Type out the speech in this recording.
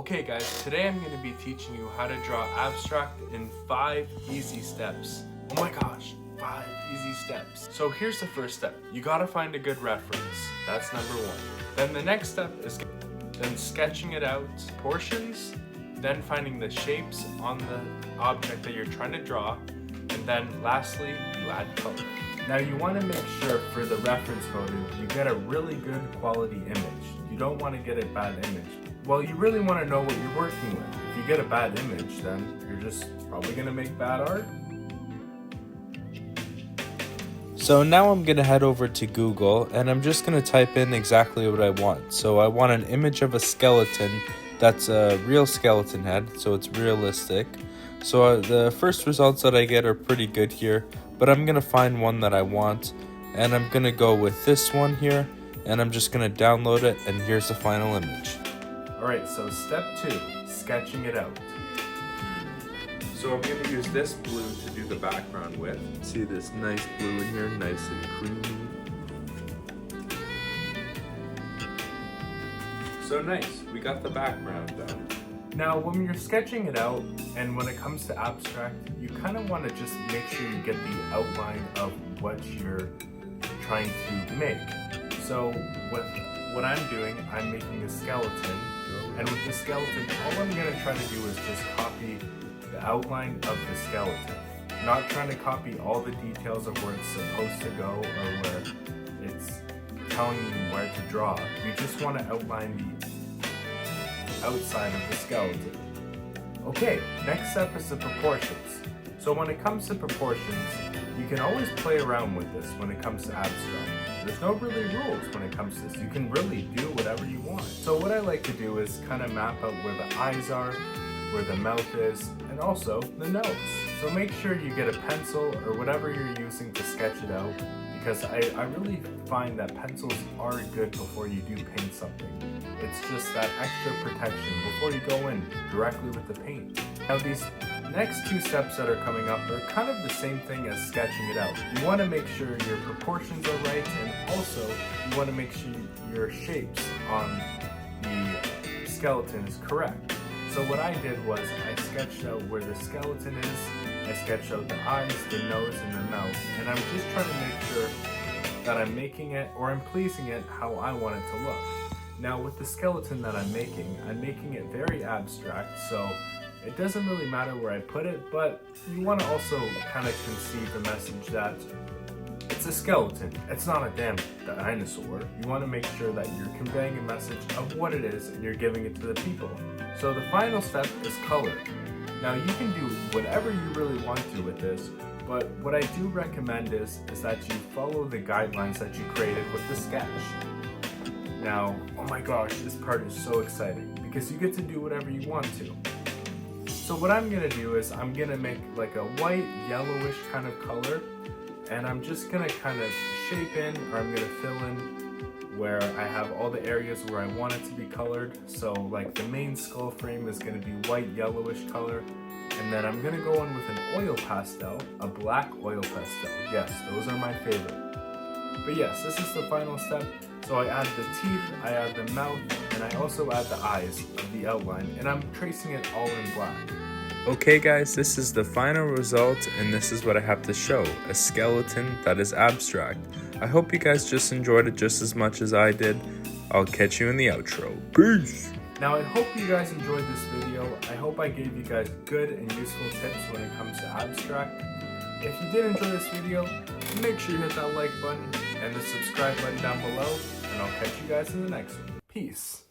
Okay guys, today I'm going to be teaching you how to draw abstract in 5 easy steps. Oh my gosh, 5 easy steps. So here's the first step. You gotta find a good reference. That's number 1. Then the next step is then sketching it out, portions, then finding the shapes on the object that you're trying to draw, and then lastly, you add color. Now you want to make sure for the reference photo, you get a really good quality image. You don't want to get a bad image. Well, you really want to know what you're working with. If you get a bad image, then you're just probably going to make bad art. So now I'm going to head over to Google and I'm just going to type in exactly what I want. So I want an image of a skeleton that's a real skeleton head, so it's realistic. So the first results that I get are pretty good here, but I'm going to find one that I want, and I'm going to go with this one here, and I'm just going to download it, and here's the final image. Alright, so step 2, sketching it out. So I'm going to use this blue to do the background with. See this nice blue in here, nice and creamy. So nice, we got the background done. Now when you're sketching it out, and when it comes to abstract, you kind of want to just make sure you get the outline of what you're trying to make. So with what I'm doing, I'm making a skeleton, and with the skeleton, all I'm going to try to do is just copy the outline of the skeleton. Not trying to copy all the details of where it's supposed to go or where it's telling you where to draw. You just want to outline the outside of the skeleton. Okay, next step is the proportions. So when it comes to proportions, you can always play around with this when it comes to abstract. There's no really rules when it comes to this. You can really do whatever you want. So what I like to do is kind of map out where the eyes are, where the mouth is, and also the nose. So make sure you get a pencil or whatever you're using to sketch it out, because I really find that pencils are good before you do paint something. It's just that extra protection before you go in directly with the paint. Now these next 2 steps that are coming up are kind of the same thing as sketching it out. You want to make sure your proportions are right, and also you want to make sure your shapes on the skeleton is correct. So what I did was I sketched out where the skeleton is, I sketched out the eyes, the nose, and the mouth, and I'm just trying to make sure that I'm making it, or I'm pleasing it how I want it to look. Now with the skeleton that I'm making it very abstract, so it doesn't really matter where I put it, but you want to also kind of conceive the message that it's a skeleton, it's not a damn dinosaur. You want to make sure that you're conveying a message of what it is and you're giving it to the people. So the final step is color. Now you can do whatever you really want to with this, but what I do recommend is that you follow the guidelines that you created with the sketch. Now, oh my gosh, this part is so exciting because you get to do whatever you want to. So what I'm gonna do is I'm gonna make like a white, yellowish kind of color, and I'm just gonna kind of shape in, or I'm gonna fill in where I have all the areas where I want it to be colored. So like the main skull frame is gonna be white, yellowish color, and then I'm gonna go in with an oil pastel, a black oil pastel. Yes, those are my favorite. But yes, this is the final step. So I add the teeth, I add the mouth, and I also add the eyes of the outline, and I'm tracing it all in black. Okay guys, this is the final result, and this is what I have to show, a skeleton that is abstract. I hope you guys just enjoyed it just as much as I did. I'll catch you in the outro. Peace! Now I hope you guys enjoyed this video. I hope I gave you guys good and useful tips when it comes to abstract. If you did enjoy this video, make sure you hit that like button and the subscribe button down below, and I'll catch you guys in the next one. Peace.